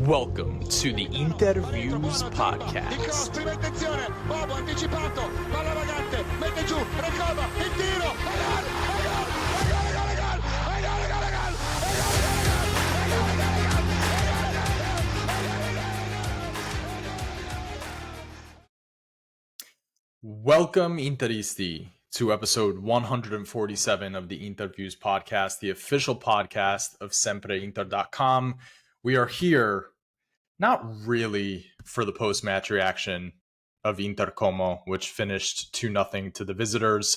Welcome to the InterViews podcast. Prima attenzione, Bobo anticipato, palla vagante, mette giù, recoba, il tiro, Welcome, Interisti, to episode 147 of the InterViews podcast, the official podcast of SempreInter.com. We are here, not really for the post-match reaction of Inter Como, which finished 2-0 to the visitors.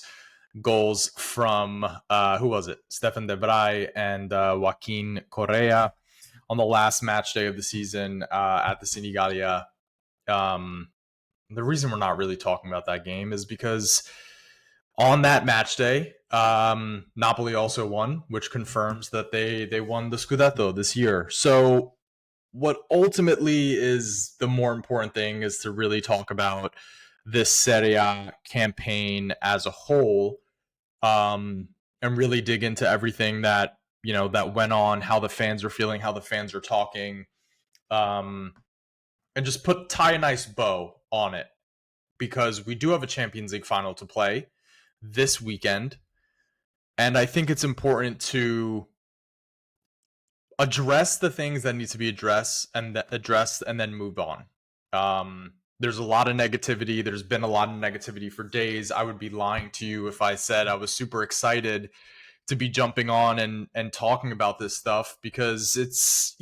Goals from, who was it? Stefan De Vrij and Joaquin Correa on the last match day of the season at the Senigallia. The reason we're not really talking about that game is because on that match day, Napoli also won, which confirms that they won the Scudetto this year. So what ultimately is the more important thing is to really talk about this Serie A campaign as a whole, and really dig into everything that that went on, how the fans are feeling, how the fans are talking, and just tie a nice bow on it, because we do have a Champions League final to play this weekend, and I think it's important to address the things that need to be addressed and then move on. There's a lot of negativity. There's been a lot of negativity for days. I would be lying to you if I said I was super excited to be jumping on and talking about this stuff, because it's,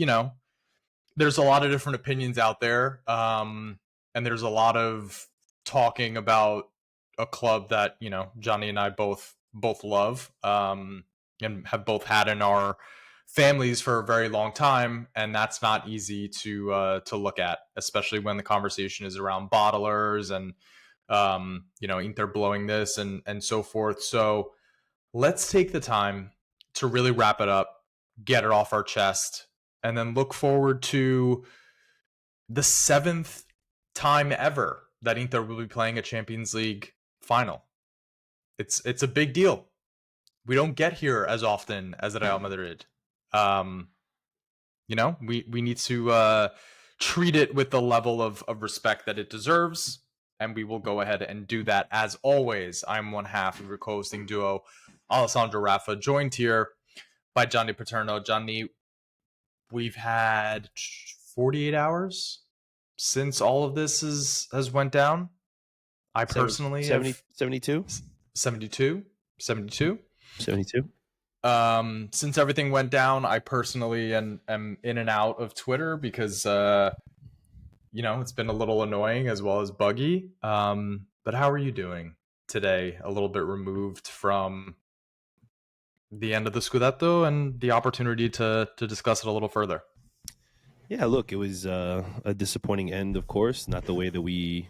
there's a lot of different opinions out there. And there's a lot of talking about a club that, Johnny and I both love, and have both had in our families for a very long time, and that's not easy to look at, especially when the conversation is around bottlers and Inter blowing this and so forth. So let's take the time to really wrap it up, get it off our chest, and then look forward to the 7th time ever that Inter will be playing a Champions League final. It's a big deal. We don't get here as often as Real Madrid. We need to treat it with the level of respect that it deserves, and we will go ahead and do that. As always, I'm one half of your co-hosting duo, Alessandro Rafa, joined here by Johnny Paterno. Johnny, we've had 48 hours since all of this has went down. I personally 72. Since everything went down, I personally am in and out of Twitter because it's been a little annoying as well as buggy. But how are you doing today? A little bit removed from the end of the Scudetto and the opportunity to discuss it a little further. Yeah, look, it was a disappointing end, of course, not the way that we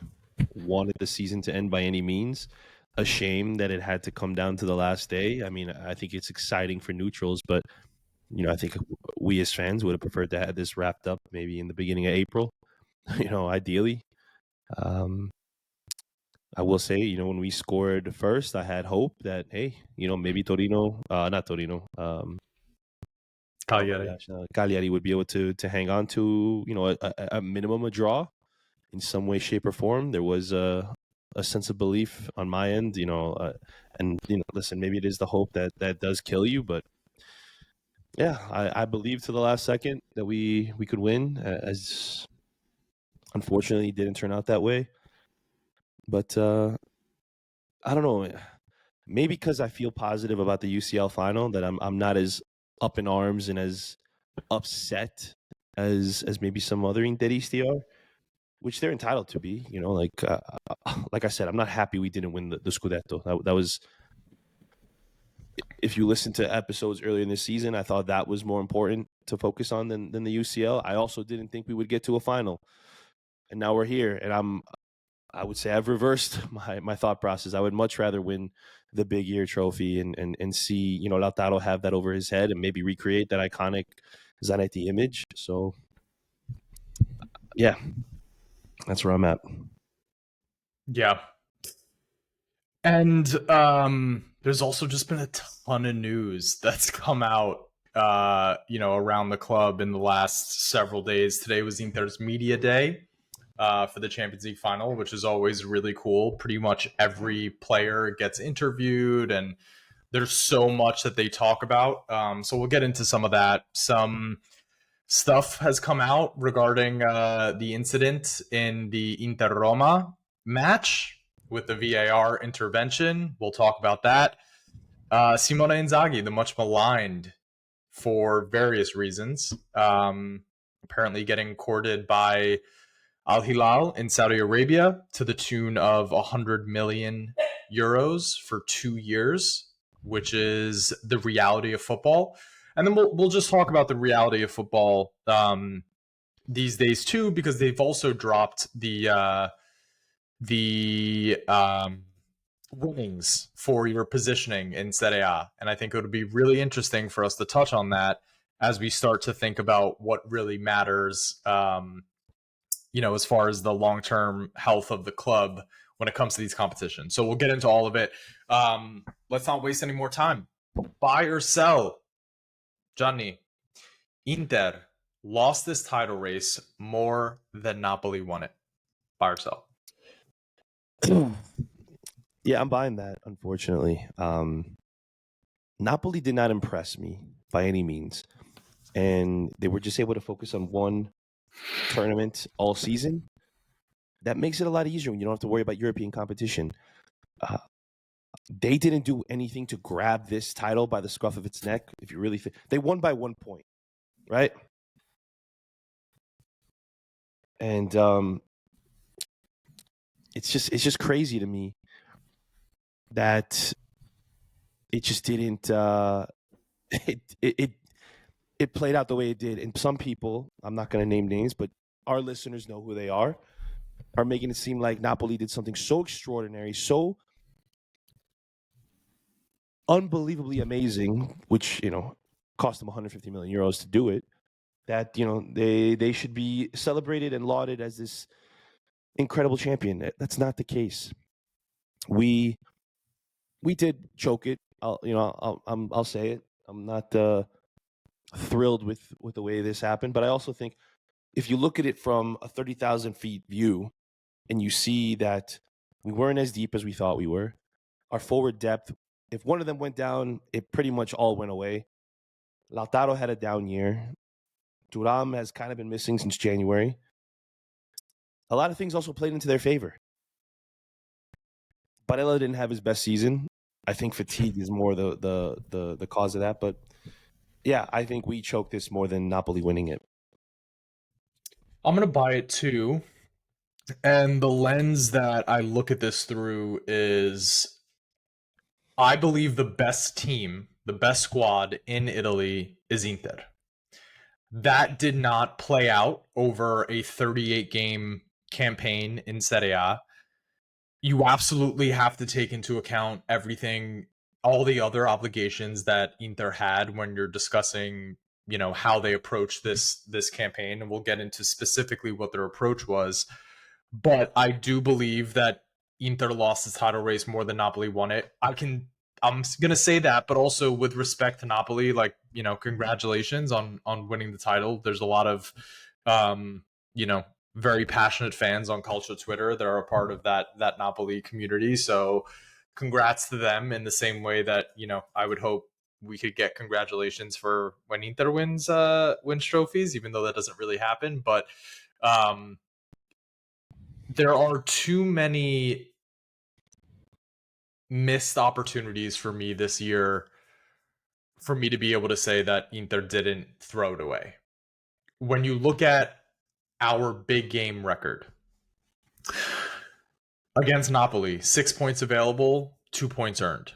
wanted the season to end by any means. A shame that it had to come down to the last day. I mean, I think it's exciting for neutrals, but I think we as fans would have preferred to have this wrapped up maybe in the beginning of April, ideally. I will say, when we scored first, I had hope that, hey, maybe Cagliari would be able to hang on to, a minimum a draw in some way, shape, or form. There was a sense of belief on my end, listen, maybe it is the hope that does kill you, but yeah, I believe to the last second that we could win, as unfortunately it didn't turn out that way. But I don't know, maybe because I feel positive about the UCL final that I'm not as up in arms and as upset as maybe some other Interisti are, which they're entitled to be. Like I said, I'm not happy we didn't win the Scudetto. That was, if you listen to episodes earlier in the season, I thought that was more important to focus on than the UCL. I also didn't think we would get to a final, and now we're here. And I would say I've reversed my thought process. I would much rather win the big year trophy and see, Lautaro have that over his head and maybe recreate that iconic Zanetti image. So, yeah, that's where I'm at. Yeah. And there's also just been a ton of news that's come out around the club in the last several days. Today was Inter's media day for the Champions League final, which is always really cool. Pretty much every player gets interviewed, and there's so much that they talk about. So we'll get into some of that. Some stuff has come out regarding the incident in the Inter Roma match with the VAR intervention. We'll talk about that. Simone Inzaghi, the much maligned for various reasons, apparently getting courted by Al Hilal in Saudi Arabia to the tune of 100 million euros for 2 years, which is the reality of football. And then we'll just talk about the reality of football these days too, because they've also dropped the winnings for your positioning in Serie A. And I think it would be really interesting for us to touch on that as we start to think about what really matters, as far as the long-term health of the club when it comes to these competitions. So we'll get into all of it. Let's not waste any more time. Buy or sell? Gianni, Inter lost this title race more than Napoli won it. Buy or sell? Yeah, I'm buying that, unfortunately. Napoli did not impress me by any means. And they were just able to focus on one tournament all season. That makes it a lot easier when you don't have to worry about European competition. They didn't do anything to grab this title by the scruff of its neck. If you really think they won by 1 point, right? And it's just crazy to me that it just didn't. It played out the way it did, and some people, I'm not going to name names, but our listeners know who they are making it seem like Napoli did something so extraordinary, so unbelievably amazing, which, cost them 150 million euros to do it, that, they should be celebrated and lauded as this incredible champion. That's not the case. We did choke it. I'll say it. I'm not thrilled with the way this happened, but I also think if you look at it from a 30,000 feet view and you see that we weren't as deep as we thought we were, our forward depth, if one of them went down, it pretty much all went away. Lautaro had a down year. Thuram has kind of been missing since January. A lot of things also played into their favor. Barella didn't have his best season. I think fatigue is more the cause of that. But yeah, I think we choked this more than Napoli winning it. I'm going to buy it too. And the lens that I look at this through is I believe the best team, the best squad in Italy is Inter. That did not play out over a 38-game campaign in Serie A. You absolutely have to take into account everything, all the other obligations that Inter had when you're discussing, how they approach this campaign, and we'll get into specifically what their approach was. But I do believe that Inter lost the title race more than Napoli won it. I'm going to say that, but also with respect to Napoli, congratulations on winning the title. There's a lot of, very passionate fans on Calcio Twitter that are a part of that Napoli community. So congrats to them in the same way that, I would hope we could get congratulations for when Inter wins trophies, even though that doesn't really happen. But there are too many missed opportunities for me this year for me to be able to say that Inter didn't throw it away. When you look at our big game record against Napoli, 6 points available, 2 points earned.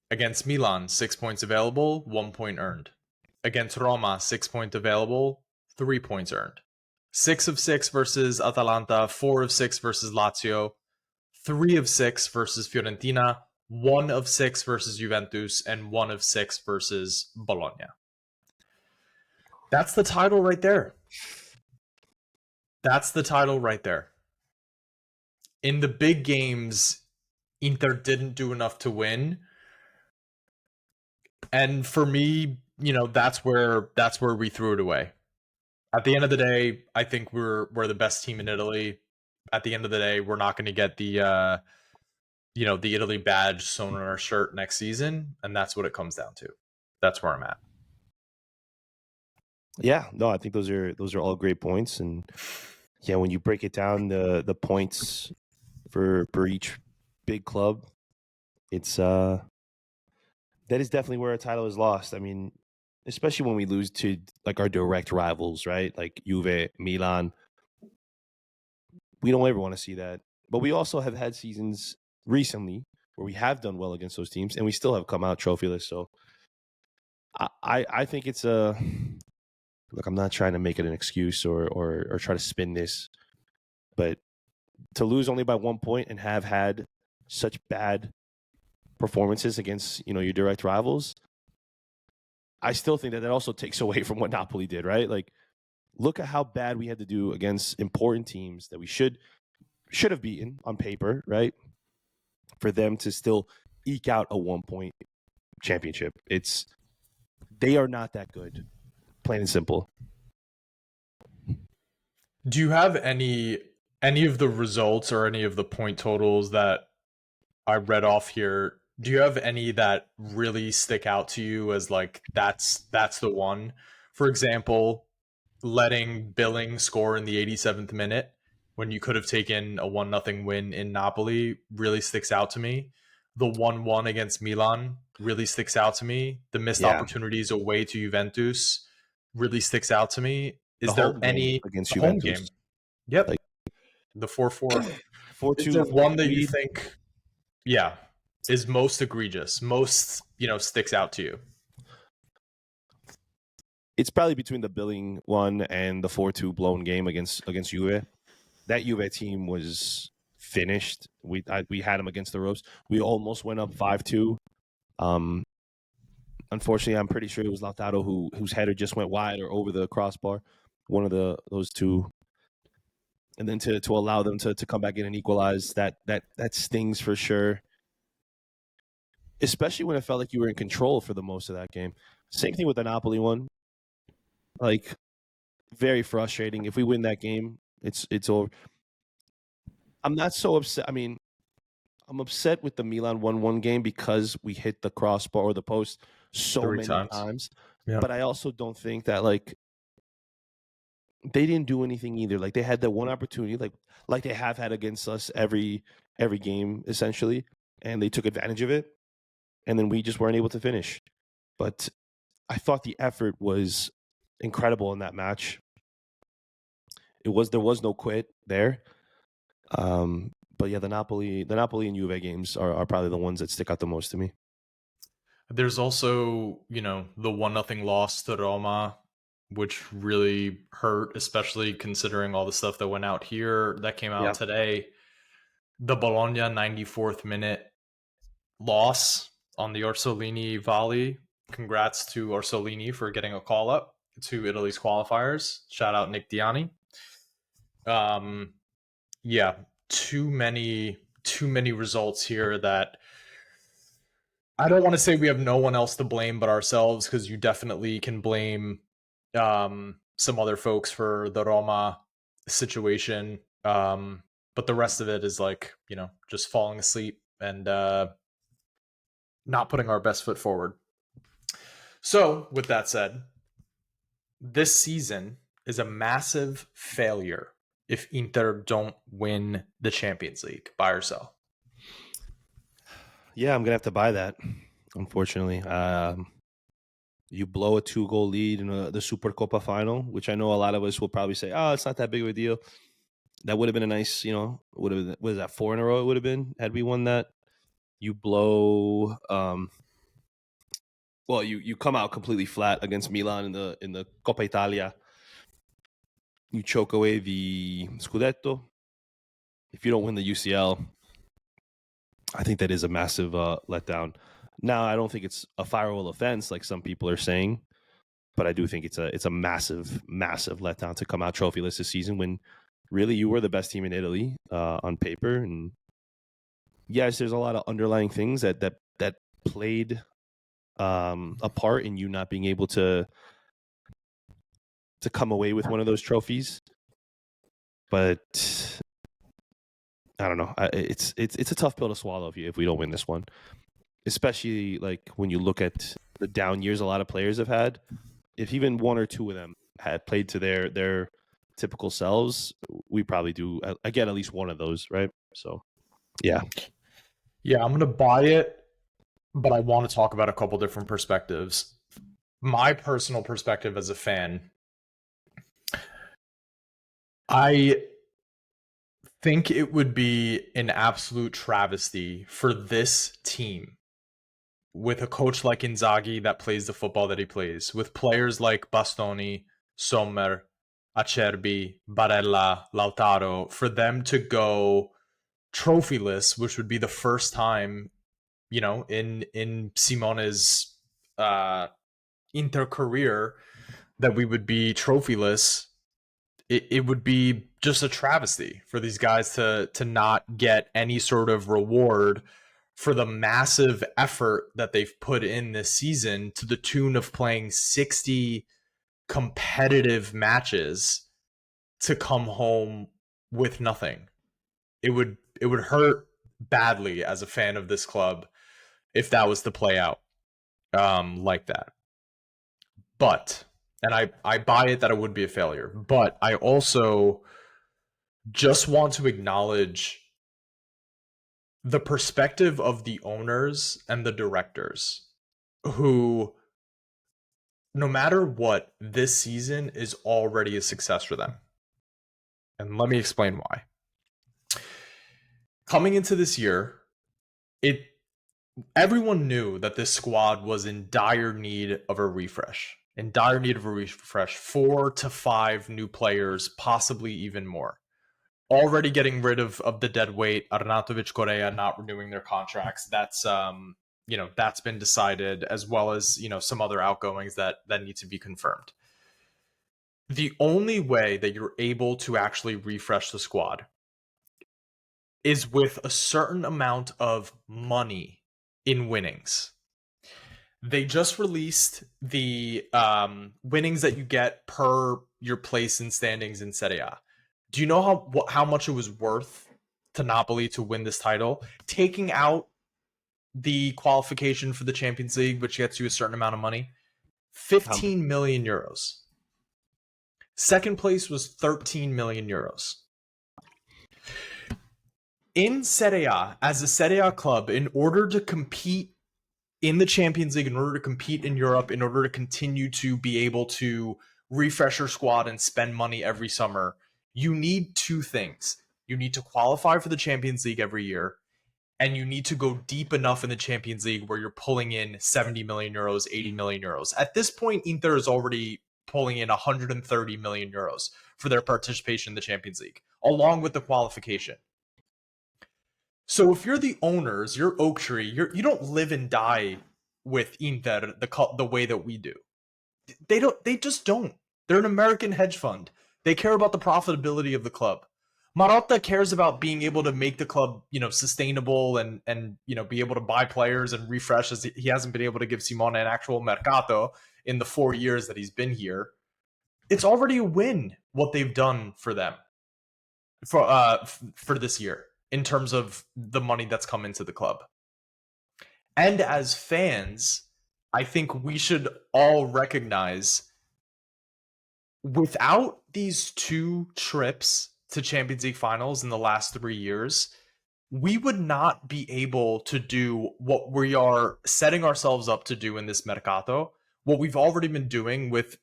Against Milan, 6 points available, 1 point earned. Against Roma, 6 points available, 3 points earned. 6 of 6 versus Atalanta, 4 of 6 versus Lazio, 3 of 6 versus Fiorentina, 1 of 6 versus Juventus, and 1 of 6 versus Bologna. That's the title right there. That's the title right there. In the big games, Inter didn't do enough to win. And for me, that's where we threw it away. At the end of the day, I think we're the best team in Italy. At the end of the day, we're not going to get the the Italy badge sewn on our shirt next season, and that's what it comes down to. That's where I'm at. Yeah, no, I think those are all great points, and yeah, when you break it down, the points for each big club, it's that is definitely where a title is lost. I mean, especially when we lose to like our direct rivals, right? Like Juve, Milan. We don't ever want to see that. But we also have had seasons recently where we have done well against those teams, and we still have come out trophyless. So I think it's a look. I'm not trying to make it an excuse or try to spin this, but to lose only by 1 point and have had such bad performances against your direct rivals, I still think that also takes away from what Napoli did, right? Like, look at how bad we had to do against important teams that we should have beaten on paper, right? For them to still eke out a 1 point championship. They are not that good, plain and simple. Do you have any of the results or any of the point totals that I read off here? Do you have any that really stick out to you as like that's the one? For example, letting Billing score in the 87th minute when you could have taken a 1-0 win in Napoli really sticks out to me. The 1-1 against Milan really sticks out to me. The missed opportunities away to Juventus really sticks out to me. Is there any against the home Juventus? game? Yep. Like, the 4-4. 4-2. Is there one that you think, is most egregious, most, sticks out to you? It's probably between the Billing one and the 4-2 blown game against Juve. That Juve team was finished. We had them against the ropes. We almost went up 5-2. Unfortunately, I'm pretty sure it was Lautaro whose header just went wide or over the crossbar. One of those two. And then to allow them to come back in and equalize, that stings for sure. Especially when it felt like you were in control for the most of that game. Same thing with the Napoli one. Like, very frustrating. If we win that game, it's over. I'm not so upset. I mean, I'm upset with the Milan 1-1 game because we hit the crossbar or the post so many times. Yeah. But I also don't think that, like, they didn't do anything either. Like, they had that one opportunity, like they have had against us every game, essentially, and they took advantage of it, and then we just weren't able to finish. But I thought the effort was incredible in that match. There was no quit there. But yeah, the Napoli and Juve games are probably the ones that stick out the most to me. There's also, the 1-0 loss to Roma, which really hurt, especially considering all the stuff that went out here that came out today. The Bologna 94th minute loss on the Orsolini volley. Congrats to Orsolini for getting a call up to Italy's qualifiers. Shout out Nick Diani. Yeah, too many results here that I don't want to say we have no one else to blame but ourselves, because you definitely can blame some other folks for the Roma situation. But the rest of it is like, just falling asleep and not putting our best foot forward. So, with that said, this season is a massive failure if Inter don't win the Champions League. Buy or sell? Yeah, I'm going to have to buy that, unfortunately. You blow a 2-goal lead in the Supercoppa final, which I know a lot of us will probably say, oh, it's not that big of a deal. That would have been a nice, was that 4 in a row it would have been had we won that? You blow, you come out completely flat against Milan in the Coppa Italia. You choke away the Scudetto. If you don't win the UCL, I think that is a massive letdown. Now, I don't think it's a fireable offense like some people are saying, but I do think it's a massive, massive letdown to come out trophyless this season when really you were the best team in Italy on paper. And yes, there's a lot of underlying things that played a part in you not being able to come away with one of those trophies. But I don't know. It's a tough pill to swallow if we don't win this one, especially like when you look at the down years a lot of players have had. If even one or two of them had played to their typical selves, we probably do again at least one of those, right? So, yeah, I'm gonna buy it, but I want to talk about a couple different perspectives. My personal perspective as a fan, I think it would be an absolute travesty for this team, with a coach like Inzaghi that plays the football that he plays, with players like Bastoni, Sommer, Acerbi, Barella, Lautaro, for them to go trophyless, which would be the first time, in Simone's Inter career that we would be trophyless. It would be just a travesty for these guys to not get any sort of reward for the massive effort that they've put in this season, to the tune of playing 60 competitive matches, to come home with nothing. It would hurt badly as a fan of this club if that was to play out like that. But, and I buy it that it would be a failure, but I also just want to acknowledge the perspective of the owners and the directors, who, no matter what, this season is already a success for them. And let me explain why. Coming into this year, everyone knew that this squad was in dire need of a refresh. 4 to 5 new players, possibly even more. Already getting rid of the dead weight, Arnautovic, Correa not renewing their contracts. That's that's been decided, as well as some other outgoings that need to be confirmed. The only way that you're able to actually refresh the squad is with a certain amount of money in winnings. They just released the winnings that you get per your place in standings in Serie A. Do you know how much it was worth to Napoli to win this title? Taking out the qualification for the Champions League, which gets you a certain amount of money, 15 million euros. Second place was 13 million euros. In Serie A, as a Serie A club, in order to compete in the Champions League, in order to compete in Europe, in order to continue to be able to refresh your squad and spend money every summer, you need two things. You need to qualify for the Champions League every year, and you need to go deep enough in the Champions League where you're pulling in 70 million euros, 80 million euros. At this point, Inter is already pulling in 130 million euros for their participation in the Champions League, along with the qualification. So if you're the owners, you're Oak Tree, you don't live and die with Inter the way that we do. They just don't. They're an American hedge fund. They care about the profitability of the club. Marotta cares about being able to make the club, sustainable and be able to buy players and refresh, as he hasn't been able to give Simone an actual mercato in the 4 years that he's been here. It's already a win what they've done for them for this year in terms of the money that's come into the club. And as fans, I think we should all recognize, without these 2 trips to Champions League finals in the last 3 years, we would not be able to do what we are setting ourselves up to do in this mercato. What we've already been doing with,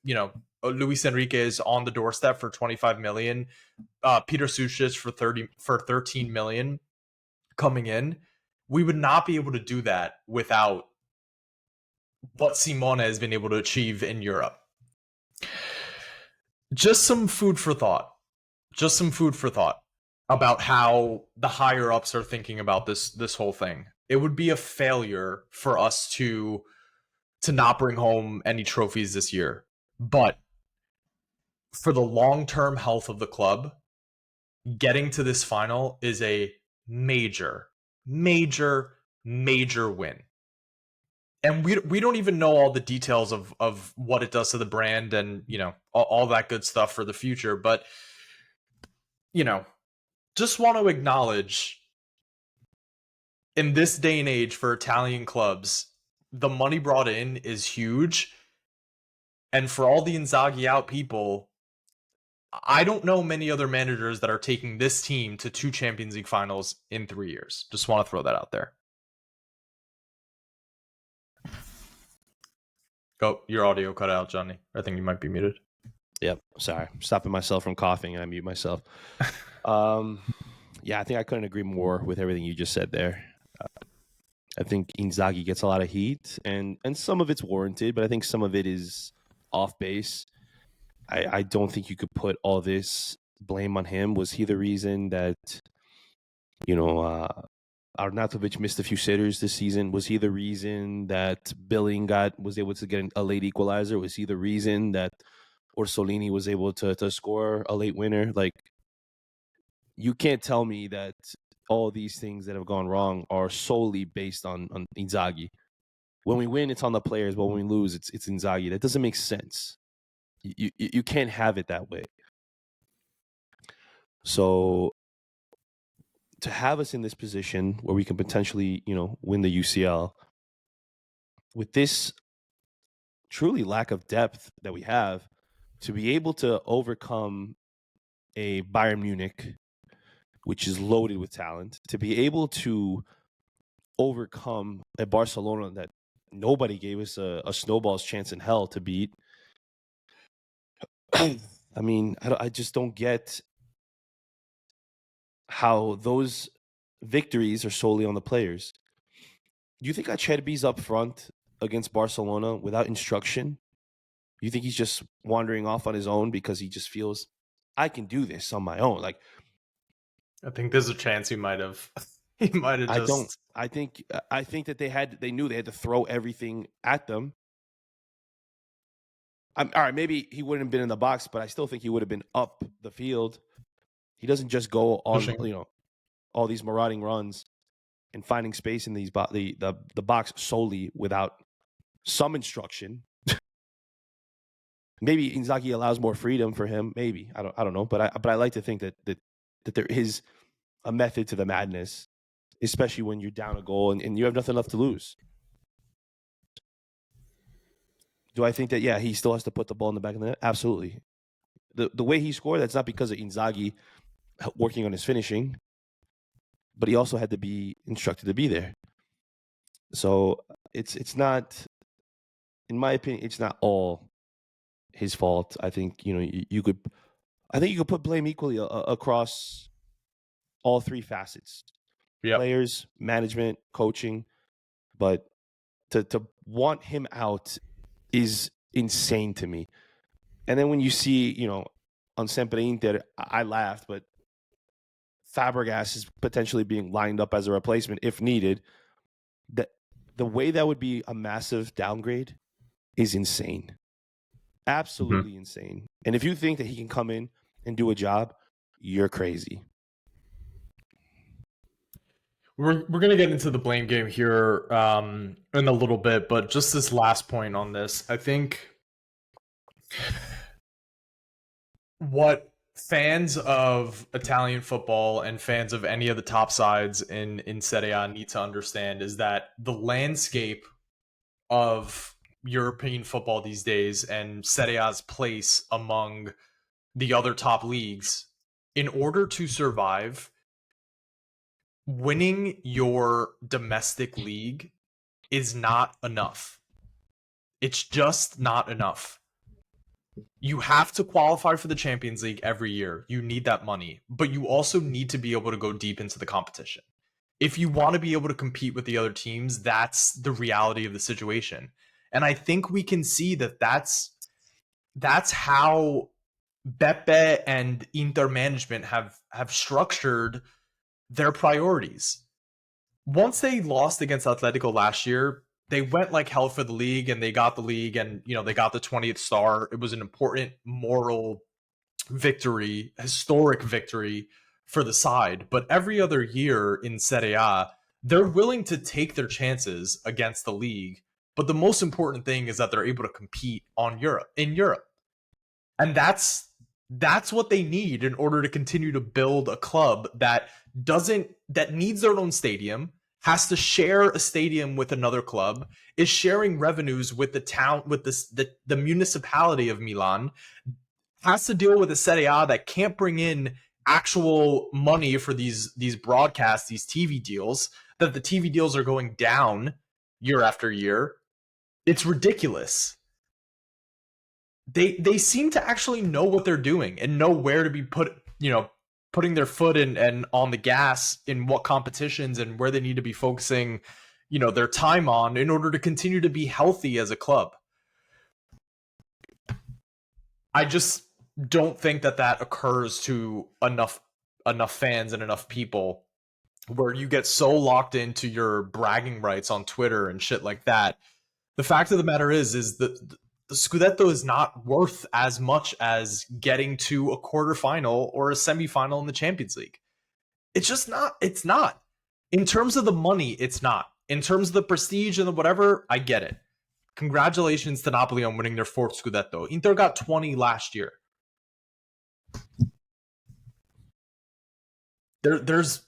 Luis Enrique is on the doorstep for 25 million, Peter Sušić for 13 million coming in. We would not be able to do that without what Simone has been able to achieve in Europe. Just some food for thought about how the higher ups are thinking about this whole thing. It would be a failure for us to not bring home any trophies this year. But for the long-term health of the club, getting to this final is a major, major, major win. and we don't even know all the details of what it does to the brand and, you know, all that good stuff for the future. But, you know, just want to acknowledge, in this day and age for Italian clubs, the money brought in is huge. And for all the Inzaghi out people, I don't know many other managers that are taking this team to 2 Champions League finals in 3 years. Just want to throw that out there. Oh, your audio cut out, Johnny. I think you might be muted. Yep. Sorry. I'm stopping myself from coughing and I mute myself. Yeah, I think I couldn't agree more with everything you just said there. I think Inzaghi gets a lot of heat, and some of it's warranted, but I think some of it is off base. I don't think you could put all this blame on him. Was he the reason that, Arnautovic missed a few sitters this season? Was he the reason that Billing was able to get a late equalizer? Was he the reason that Orsolini was able to score a late winner? Like, you can't tell me that all these things that have gone wrong are solely based on Inzaghi. When we win, it's on the players, but when we lose, it's Inzaghi. That doesn't make sense. You can't have it that way. So to have us in this position where we can potentially, win the UCL with this truly lack of depth that we have, to be able to overcome a Bayern Munich, which is loaded with talent, to be able to overcome a Barcelona that nobody gave us a snowball's chance in hell to beat. I mean, I just don't get how those victories are solely on the players. Do you think Acerbi's up front against Barcelona without instruction? You think he's just wandering off on his own because he just feels, I can do this on my own? Like, I think there's a chance he might have. He might have just. I think that they knew they had to throw everything at them. All right, maybe he wouldn't have been in the box, but I still think he would have been up the field. He doesn't just go on, all these marauding runs and finding space in the box solely without some instruction. Maybe Inzaghi allows more freedom for him. Maybe I don't know, but I like to think that there is a method to the madness, especially when you're down a goal and you have nothing left to lose. Do I think that, yeah, he still has to put the ball in the back of the net? Absolutely. The way he scored, that's not because of Inzaghi working on his finishing, but he also had to be instructed to be there. So it's not, in my opinion, it's not all his fault. I think, you could put blame equally across all three facets. Yep. Players, management, coaching, but to want him out is insane to me. And then when you see, on SempreInter, I laughed, but Fabregas is potentially being lined up as a replacement if needed. The way that would be a massive downgrade is insane. Absolutely insane. And if you think that he can come in and do a job, you're crazy. We're going to get into the blame game here in a little bit, but just this last point on this, I think what fans of Italian football and fans of any of the top sides in Serie A need to understand is that the landscape of European football these days and Serie A's place among the other top leagues, in order to survive, winning your domestic league is not enough. It's just not enough. You have to qualify for the Champions League every year. You need that money, but you also need to be able to go deep into the competition. If you want to be able to compete with the other teams, that's the reality of the situation. And I think we can see that that's how Beppe and Inter management have structured their priorities. Once they lost against Atletico last year, they went like hell for the league, and they got the league, and they got the 20th star. It was an important moral victory, historic victory for the side. But every other year in Serie A, they're willing to take their chances against the league But the most important thing is that they're able to compete in Europe. And that's what they need in order to continue to build a club that needs their own stadium, has to share a stadium with another club, is sharing revenues with the town, with the municipality of Milan, has to deal with a Serie A that can't bring in actual money for these broadcasts, these TV deals, that the TV deals are going down year after year. It's ridiculous. They seem to actually know what they're doing and know where to be putting their foot in and on the gas in what competitions and where they need to be focusing, their time on in order to continue to be healthy as a club. I just don't think that occurs to enough fans and enough people, where you get so locked into your bragging rights on Twitter and shit like that. The fact of the matter is that the Scudetto is not worth as much as getting to a quarterfinal or a semifinal in the Champions League. It's just not. It's not. In terms of the money, it's not. In terms of the prestige and the whatever, I get it. Congratulations to Napoli on winning their 4th Scudetto. Inter got 20 last year. There's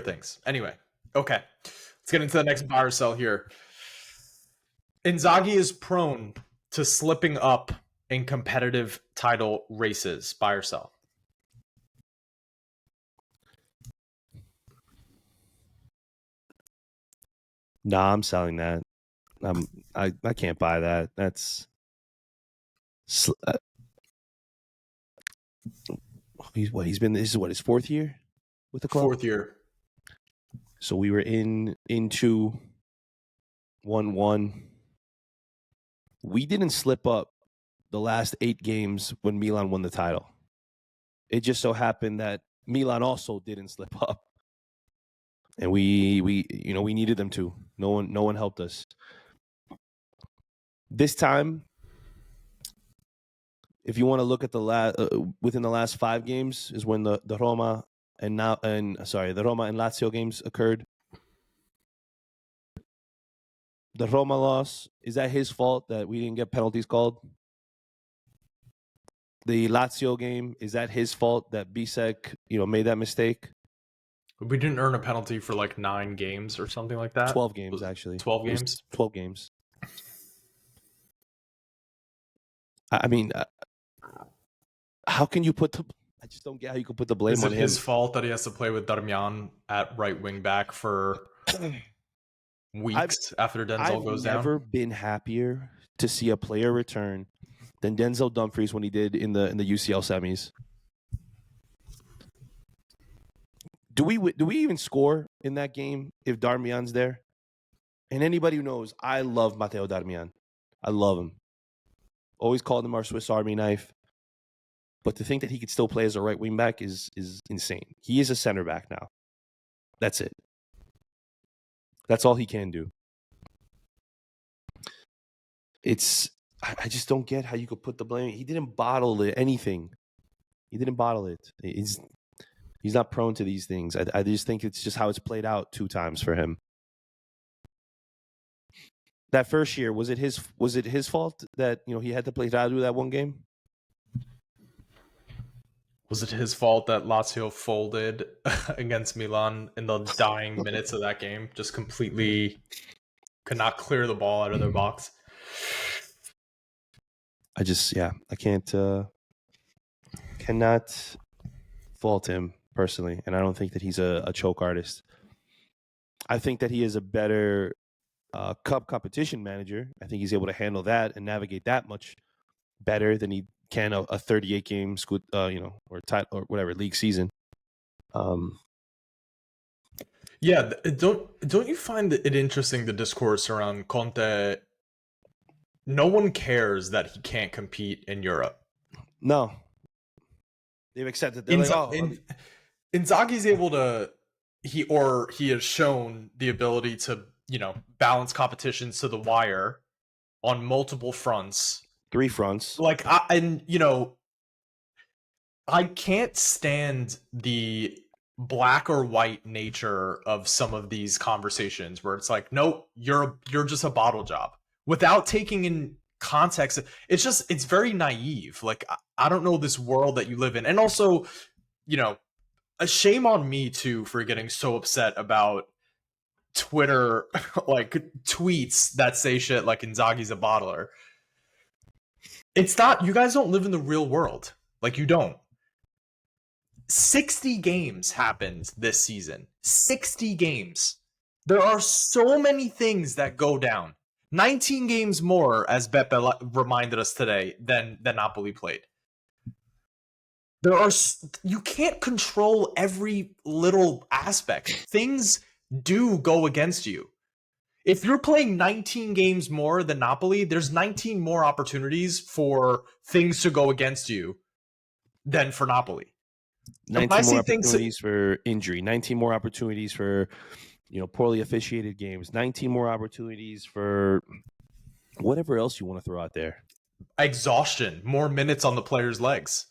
things. Anyway, okay. Let's get into the next buy or sell here. Inzaghi is prone to slipping up in competitive title races. Buy or sell? Nah, I'm selling that. I can't buy that. That's he's been. This is his 4th year with the club. 4th year. So we were into 1-1. We didn't slip up the last 8 games when Milan won the title. It just so happened that Milan also didn't slip up, and we needed them to. No one helped us. This time, if you want to look at within the last 5 games, is when the Roma and Lazio games occurred. The Roma loss, is that his fault that we didn't get penalties called? The Lazio game, is that his fault that Bisek, made that mistake? We didn't earn a penalty for like 9 games or something like that. 12 games, actually. 12 games? 12 games. I mean, how can you put I just don't get how you can put the blame on him. Is it his fault that he has to play with Darmian at right wing back for weeks after Denzel goes down? I've never been happier to see a player return than Denzel Dumfries when he did in the UCL semis. Do we even score in that game if Darmian's there? And anybody who knows, I love Matteo Darmian. I love him. Always called him our Swiss Army knife. But to think that he could still play as a right wing back is insane. He is a center back now. That's it. That's all he can do. I just don't get how you could put the blame. He didn't bottle anything. He didn't bottle it. He's not prone to these things. I just think it's just how it's played out 2 times for him. That first year, was it his fault that he had to play Radu that one game? Was it his fault that Lazio folded against Milan in the dying minutes of that game? Just completely could not clear the ball out of their box. I cannot fault him personally, and I don't think that he's a choke artist. I think that he is a better cup competition manager. I think he's able to handle that and navigate that much better than he can a 38 game or whatever league season. Yeah, don't you find it interesting, the discourse around Conte? No one cares that he can't compete in Europe. No, they've accepted. Inzaghi's able to. He has shown the ability to balance competitions to the wire on multiple fronts. 3 fronts. I can't stand the black or white nature of some of these conversations where it's like, no, you're just a bottle job. without taking in context. It's very naive. Like, I don't know this world that you live in. And also, a shame on me too for getting so upset about Twitter like tweets that say shit like Inzaghi's a bottler. It's not, you guys don't live in the real world. Like, you don't. 60 games happened this season. 60 games. There are so many things that go down. 19 games more, as Beppe reminded us today, than Napoli played. You can't control every little aspect. Things do go against you. If you're playing 19 games more than Napoli, there's 19 more opportunities for things to go against you than for Napoli. 19 more opportunities for injury, 19 more opportunities for, poorly officiated games, 19 more opportunities for whatever else you want to throw out there. Exhaustion, more minutes on the player's legs.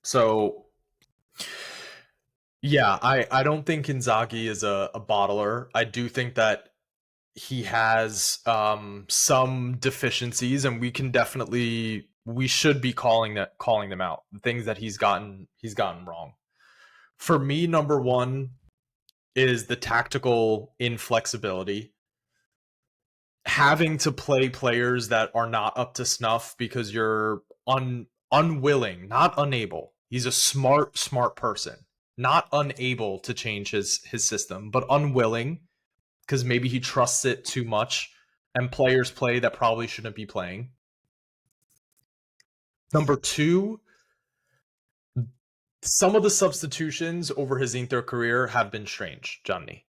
So, yeah, I don't think Inzaghi is a bottler. I do think that he has some deficiencies, and we should be calling them out. The things that he's gotten wrong. For me, number one is the tactical inflexibility. Having to play players that are not up to snuff because you're unwilling, not unable. He's a smart person, not unable to change his system, but unwilling because maybe he trusts it too much and players play that probably shouldn't be playing. Number two, some of the substitutions over his Inter career have been strange, Johnny.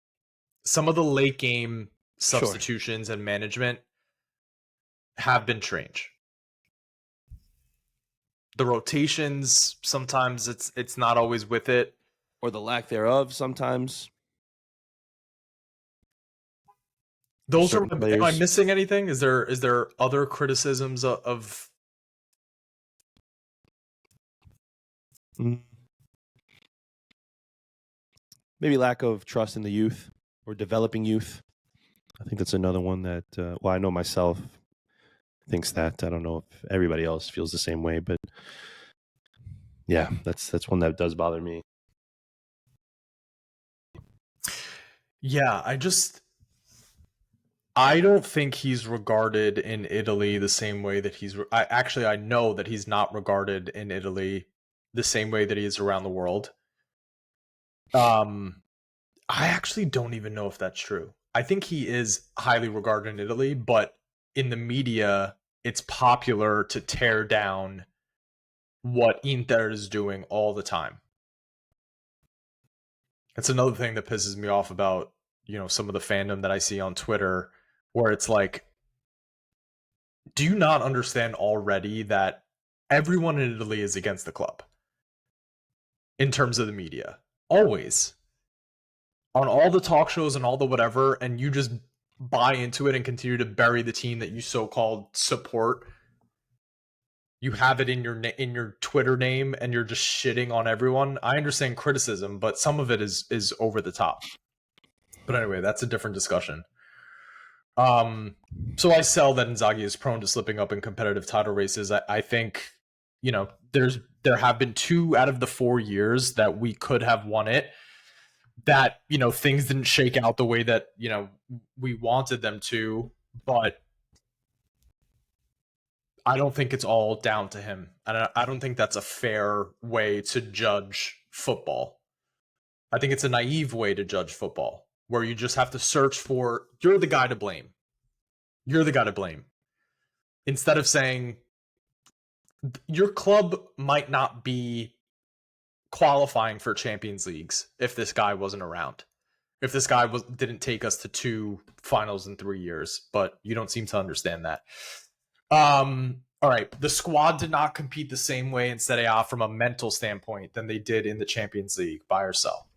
Some of the late game substitutions and management have been strange. The rotations, sometimes it's not always with it. Or the lack thereof sometimes. Those are, am I missing anything? Is there other criticisms of maybe lack of trust in the youth or developing youth? I think that's another one that, I know myself thinks that. I don't know if everybody else feels the same way, but yeah, that's one that does bother me. Yeah, I don't think he's regarded in Italy the same way that I know that he's not regarded in Italy the same way that he is around the world. I actually don't even know if that's true. I think he is highly regarded in Italy, but in the media, it's popular to tear down what Inter is doing all the time. It's another thing that pisses me off about, some of the fandom that I see on Twitter, where it's like, do you not understand already that everyone in Italy is against the club? In terms of the media. Always. On all the talk shows and all the whatever, and you just buy into it and continue to bury the team that you so-called support. You have it in your Twitter name, and you're just shitting on everyone. I understand criticism, but some of it is over the top. But anyway, that's a different discussion. So I sell that Inzaghi is prone to slipping up in competitive title races. I think, there have been 2 out of the 4 years that we could have won it, that, things didn't shake out the way that, we wanted them to, but I don't think it's all down to him. And I don't think that's a fair way to judge football. I think it's a naive way to judge football, where you just have to search for, you're the guy to blame. You're the guy to blame. Instead of saying, your club might not be qualifying for Champions Leagues if this guy wasn't around. If this guy didn't take us to 2 finals in 3 years, but you don't seem to understand that. All right, the squad did not compete the same way in Serie A from a mental standpoint than they did in the Champions League. Buy or sell?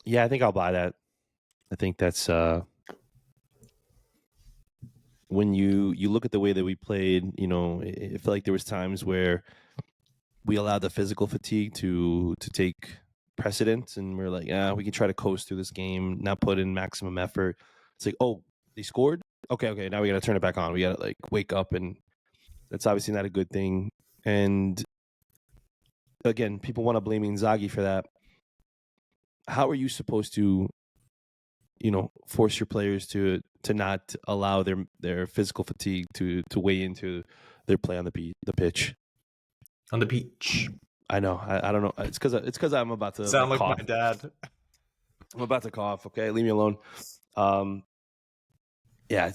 Yeah, I think I'll buy that. I think that's when you look at the way that we played, I feel like there was times where we allowed the physical fatigue to take precedent, and we're like, we can try to coast through this game, not put in maximum effort. It's like, oh, they scored? Okay, now we got to turn it back on. We got to like wake up, and that's obviously not a good thing. And again, people want to blame Inzaghi for that. How are you supposed to, force your players to not allow their physical fatigue to weigh into their play on the pitch? On the beach. I know. I don't know. It's because I'm about to sound like cough. my dad. I'm about to cough. Okay, leave me alone. Yeah,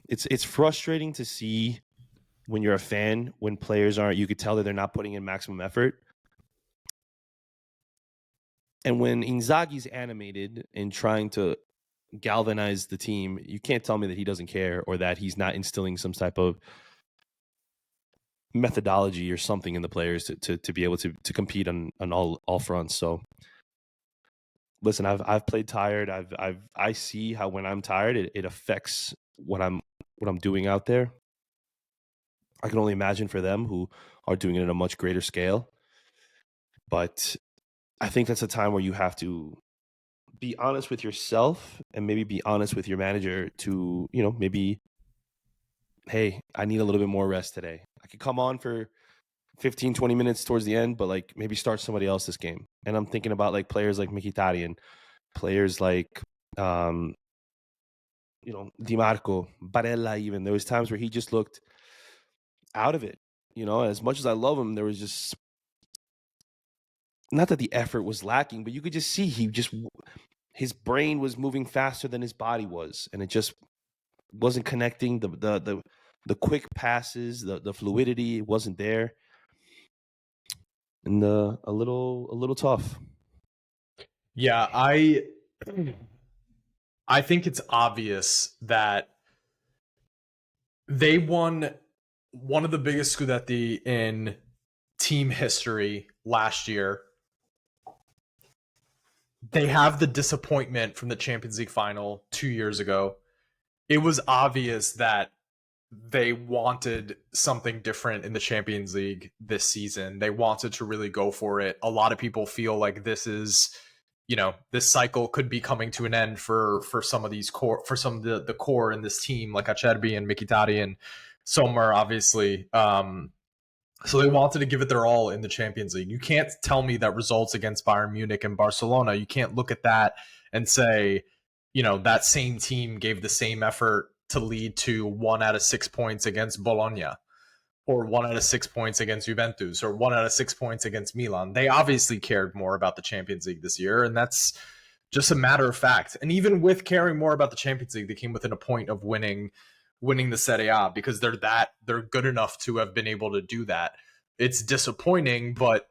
it's frustrating to see when you're a fan, when players aren't. You could tell that they're not putting in maximum effort. And when Inzaghi's animated and trying to galvanize the team, you can't tell me that he doesn't care or that he's not instilling some type of methodology or something in the players to be able to compete on all fronts. So listen, I've played tired. I see how when I'm tired, it affects what I'm doing out there. I can only imagine for them who are doing it at a much greater scale. But I think that's a time where you have to be honest with yourself and maybe be honest with your manager to, maybe, hey, I need a little bit more rest today. I could come on for 15, 20 minutes towards the end, but like maybe start somebody else this game. And I'm thinking about like players like Mkhitaryan, players like, Dimarco, Barella even. There was times where he just looked out of it. As much as I love him, there was just, not that the effort was lacking, but you could just see his brain was moving faster than his body was, and it just wasn't connecting. The quick passes, the fluidity wasn't there, and a little tough. Yeah, I think it's obvious that they won one of the biggest Scudetti in team history last year. They have the disappointment from the Champions League final 2 years ago. It was obvious that they wanted something different in the Champions League this season. They wanted to really go for it. A lot of people feel like this is, this cycle could be coming to an end for some of these core, for some of the core in this team, like Acerbi and Mkhitaryan and Sommer, obviously. So they wanted to give it their all in the Champions League. You can't tell me that results against Bayern Munich and Barcelona, you can't look at that and say, that same team gave the same effort to lead to 1 out of 6 points against Bologna, or 1 out of 6 points against Juventus, or 1 out of 6 points against Milan. They obviously cared more about the Champions League this year, and that's just a matter of fact. And even with caring more about the Champions League, they came within a point of winning the Serie A because they're good enough to have been able to do that. It's disappointing, but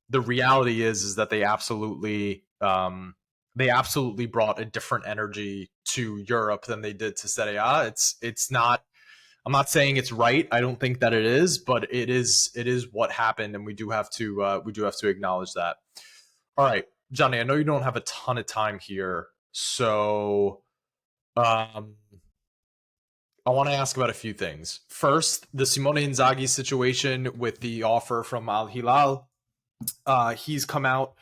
the reality is that they absolutely brought a different energy to Europe than they did to Serie A. It's not. I'm not saying it's right. I don't think that it is, but it is what happened, and we do have to acknowledge that. All right, Johnny. I know you don't have a ton of time here, so I want to ask about a few things. First, the Simone Inzaghi situation with the offer from Al Hilal. He's come out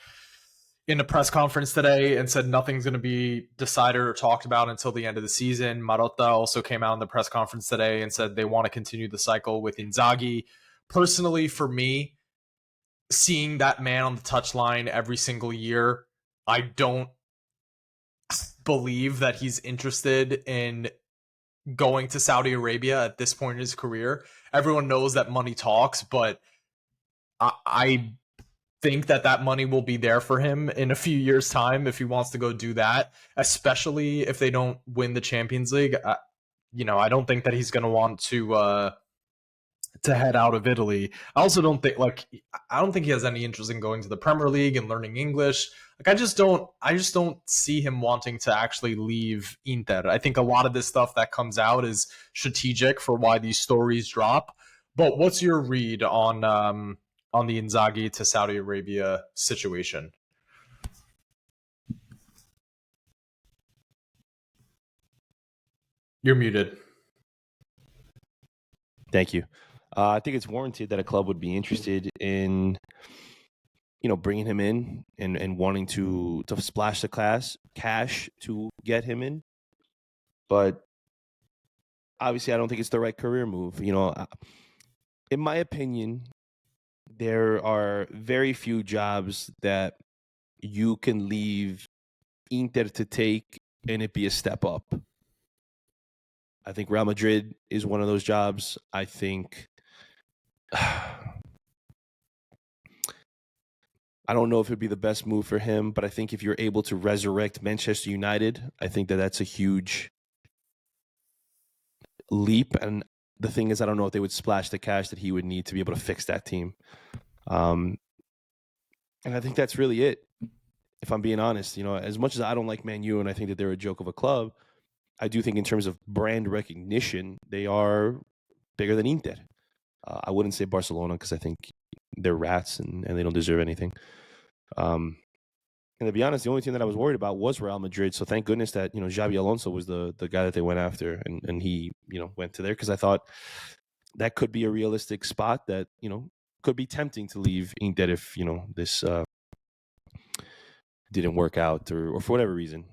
in a press conference today and said nothing's going to be decided or talked about until the end of the season. Marotta also came out in the press conference today and said they want to continue the cycle with Inzaghi. Personally, for me, seeing that man on the touchline every single year, I don't believe that he's interested in going to Saudi Arabia at this point in his career. Everyone knows that money talks, but I think that money will be there for him in a few years' time if he wants to go do that, especially if they don't win the Champions League. I don't think that he's going to want to head out of Italy. I also don't think he has any interest in going to the Premier League and learning English. I just don't see him wanting to actually leave Inter. I think a lot of this stuff that comes out is strategic for why these stories drop. But what's your read on the Inzaghi to Saudi Arabia situation? You're muted. Thank you. I think it's warranted that a club would be interested in bringing him in and wanting to splash the cash to get him in. But obviously, I don't think it's the right career move. In my opinion, there are very few jobs that you can leave Inter to take and it be a step up. I think Real Madrid is one of those jobs. I think I don't know if it'd be the best move for him, but I think if you're able to resurrect Manchester United, I think that's a huge leap. And the thing is, I don't know if they would splash the cash that he would need to be able to fix that team. And I think that's really it. If I'm being honest, as much as I don't like Man U and I think that they're a joke of a club, I do think in terms of brand recognition, they are bigger than Inter. I wouldn't say Barcelona because I think they're rats and they don't deserve anything. And to be honest, the only thing that I was worried about was Real Madrid. So thank goodness that, Xabi Alonso was the guy that they went after and he, went to there because I thought that could be a realistic spot that, could be tempting to leave Inter if, this didn't work out or for whatever reason.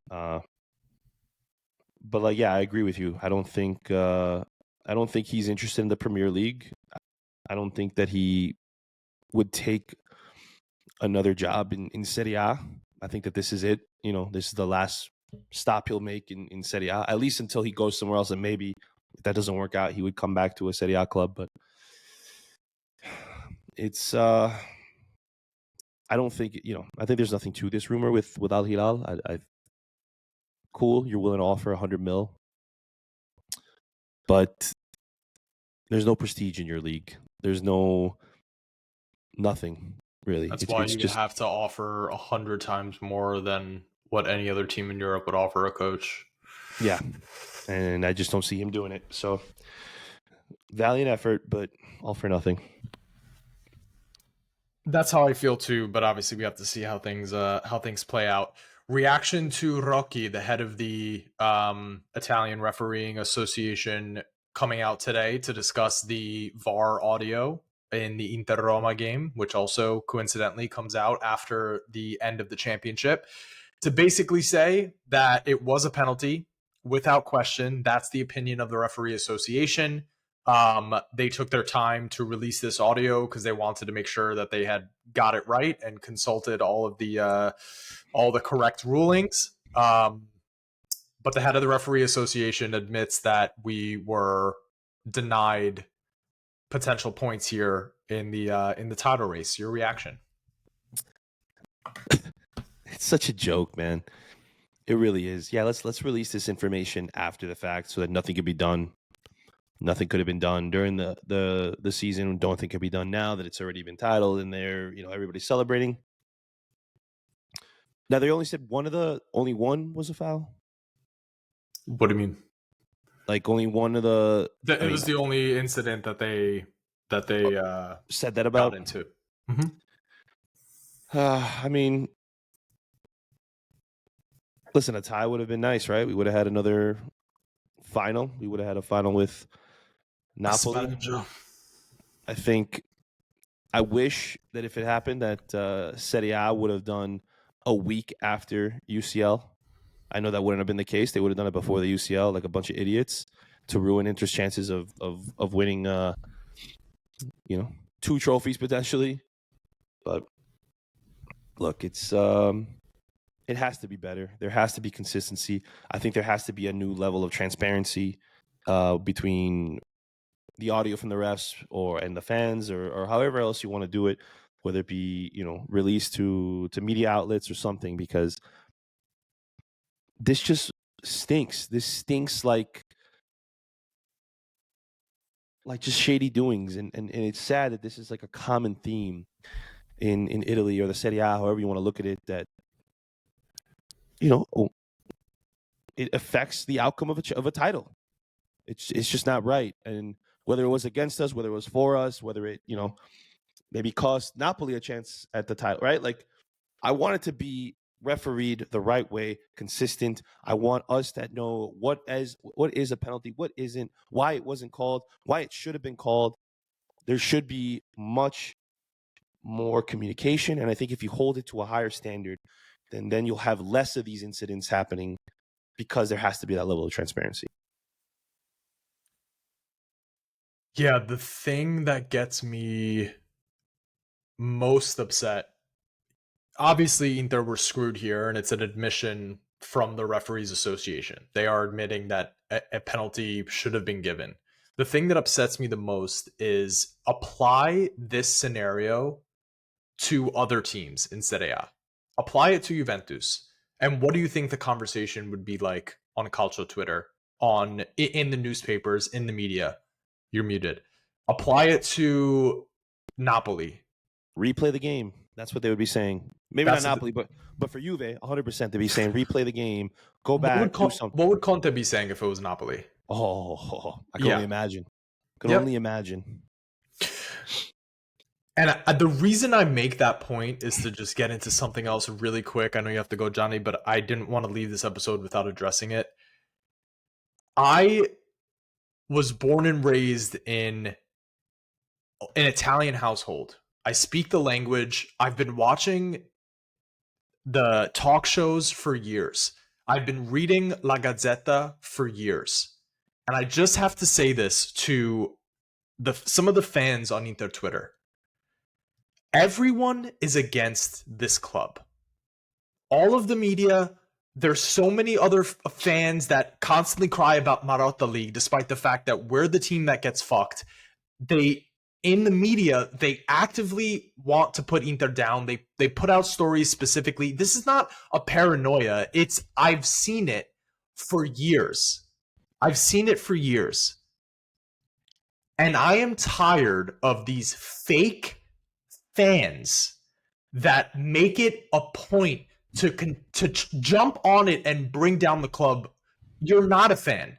But I agree with you. I don't think he's interested in the Premier League. I don't think that he would take another job in Serie A. I think that this is it. This is the last stop he'll make in Serie A, at least until he goes somewhere else. And maybe if that doesn't work out, he would come back to a Serie A club. But it's I don't think I think there's nothing to this rumor with Al Hilal. Cool, you're willing to offer 100 mil, but there's no prestige in your league. There's nothing really. That's why you just have to offer 100 times more than what any other team in Europe would offer a coach. Yeah, and I just don't see him doing it. So valiant effort, but all for nothing. That's how I feel too, but obviously we have to see how things play out. Reaction to Rocchi, the head of the Italian Refereeing Association, coming out today to discuss the VAR audio in the Inter Roma game, which also coincidentally comes out after the end of the championship, to basically say that it was a penalty without question. That's the opinion of the Referee Association. They took their time to release this audio because they wanted to make sure that they had got it right and consulted all the correct rulings. But the head of the Referee Association admits that we were denied potential points here in the title race. Your reaction? It's such a joke, man. It really is. Yeah, let's release this information after the fact so that nothing could be done. Nothing could have been done during the season. Don't think it could be done now that it's already been titled and they're, everybody's celebrating. Now they only said only one was a foul. What do you mean? Like only one of the. It was the only incident that they said that about. Got into. I mean, listen, a tie would have been nice, right? We would have had another final. We would have had a final with Napoli. I wish that if it happened that Serie A would have done a week after UCL. I know that wouldn't have been the case. They would have done it before the UCL, like a bunch of idiots, to ruin Inter's chances of winning, 2 trophies potentially. But look, it's it has to be better. There has to be consistency. I think there has to be a new level of transparency between the audio from the refs and the fans or however else you want to do it, whether it be, released to media outlets or something, because this just stinks. This stinks like just shady doings. And it's sad that this is like a common theme in Italy or the Serie A, however you want to look at it, that, it affects the outcome of a title. It's just not right. And whether it was against us, whether it was for us, whether it, maybe cost Napoli a chance at the title, right? Like, I want it to be refereed the right way, consistent. I want us to know what is a penalty, what isn't, why it wasn't called, why it should have been called. There should be much more communication. And I think if you hold it to a higher standard, then you'll have less of these incidents happening because there has to be that level of transparency. Yeah, the thing that gets me most upset, obviously Inter were screwed here, and it's an admission from the Referees Association. They are admitting that a penalty should have been given. The thing that upsets me the most is apply this scenario to other teams in Serie A. Apply it to Juventus. And what do you think the conversation would be like on Calcio Twitter, in the newspapers, in the media? You're muted. Apply it to Napoli. Replay the game. That's what they would be saying. Maybe That's not Napoli, but for Juve, 100% they'd be saying replay the game, go back, do something. What would Conte be saying if it was Napoli? Oh, I can only imagine. Only imagine. And the reason I make that point is to just get into something else really quick. I know you have to go, Johnny, but I didn't want to leave this episode without addressing it. I was born and raised in an Italian household. I speak the language. I've been watching the talk shows for years. I've been reading La Gazzetta for years. And I just have to say this to some of the fans on Inter Twitter. Everyone is against this club. All of the media, there's so many other fans that constantly cry about Marotta League, despite the fact that we're the team that gets fucked. In the media, they actively want to put Inter down. They put out stories specifically. This is not a paranoia. I've seen it for years. And I am tired of these fake fans that make it a point to jump on it and bring down the club. You're not a fan.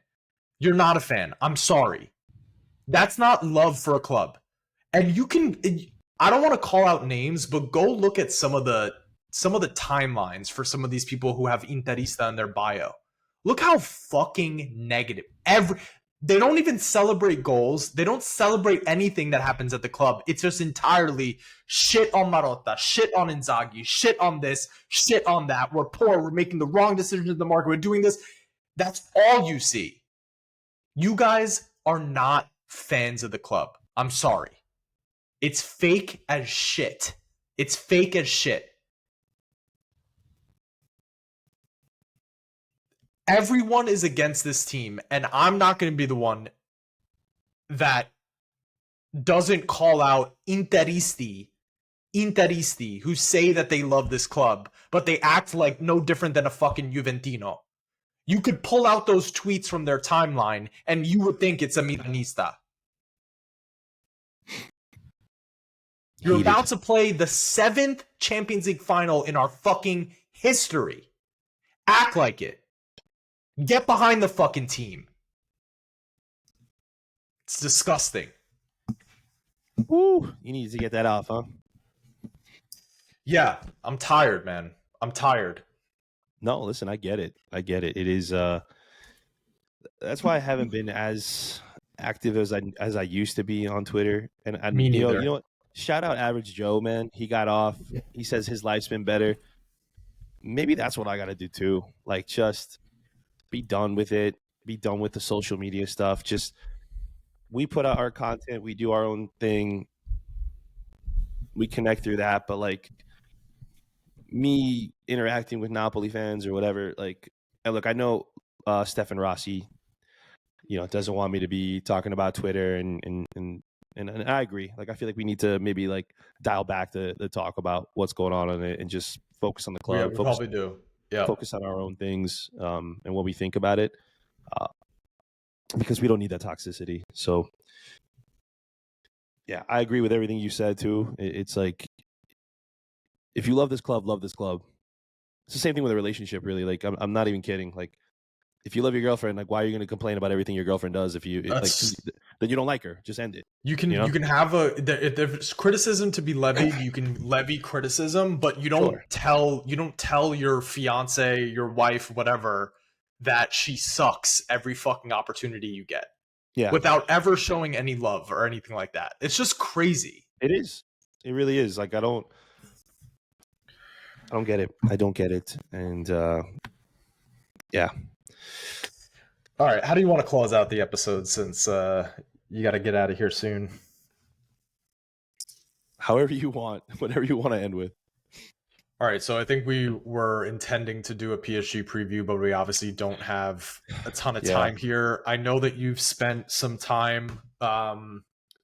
I'm sorry. That's not love for a club. And I don't want to call out names, but go look at some of the timelines for some of these people who have Interista in their bio. Look how fucking negative. They don't even celebrate goals. They don't celebrate anything that happens at the club. It's just entirely shit on Marotta, shit on Inzaghi, shit on this, shit on that. We're poor. We're making the wrong decisions in the market. We're doing this. That's all you see. You guys are not fans of the club. I'm sorry. It's fake as shit. Everyone is against this team, and I'm not going to be the one that doesn't call out Interisti who say that they love this club, but they act like no different than a fucking Juventino. You could pull out those tweets from their timeline, and you would think it's a Milanista. You're about to play the 7th Champions League final in our fucking history. Act like it. Get behind the fucking team. It's disgusting. Woo, you need to get that off, huh? Yeah, I'm tired, man. I'm tired. No, listen, I get it. It is that's why I haven't been as active as I used to be on Twitter. And Me neither. You know what? Shout out Average Joe, man. He got off. He says his life's been better. Maybe that's what I got to do too. Like, just be done with it. Be done with the social media stuff. Just, we put out our content. We do our own thing. We connect through that. But like, me interacting with Napoli fans or whatever, like, and look, I know Stefan Rossi, doesn't want me to be talking about Twitter and I agree. Like, I feel like we need to maybe like dial back the talk about what's going on in it and just focus on the club. Yeah, we probably do. Yeah. Focus on our own things and what we think about it, because we don't need that toxicity. So, yeah, I agree with everything you said too. It's like, if you love this club, love this club. It's the same thing with a relationship, really. Like, I'm not even kidding. Like, if you love your girlfriend, like, why are you going to complain about everything your girlfriend does if that you don't like her? Just end it. You can have if there's criticism to be levied, you can levy criticism, but you don't tell your fiance, your wife, whatever, that she sucks every fucking opportunity you get. Yeah. Without ever showing any love or anything like that. It's just crazy. It is. It really is. Like I don't get it. I don't get it. And yeah. All right, how do you want to close out the episode since you got to get out of here soon? However you want, whatever you want to end with. All right, so I think we were intending to do a PSG preview, but we obviously don't have a ton of time here. I know that you've spent some time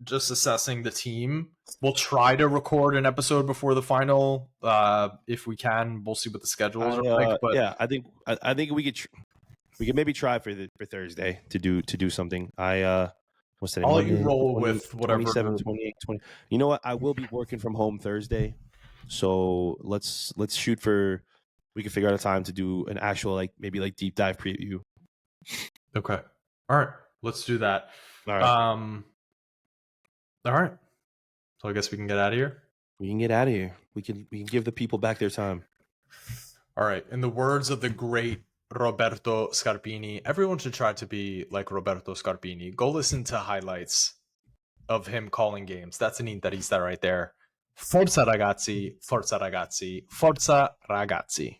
just assessing the team. We'll try to record an episode before the final if we can. We'll see what the schedules are like. But yeah, I think we could maybe try for Thursday to do something. What's that? I'll let you roll with whatever. 27, 28, 20. You know what? I will be working from home Thursday. So let's shoot for. We can figure out a time to do an actual maybe deep dive preview. Okay. All right. Let's do that. All right. All right. So I guess we can get out of here. We can get out of here. We can give the people back their time. All right. In the words of the great Roberto Scarpini, everyone should try to be like Roberto Scarpini. Go listen to highlights of him calling games. That's an interista right there. Forza ragazzi, forza ragazzi, forza ragazzi.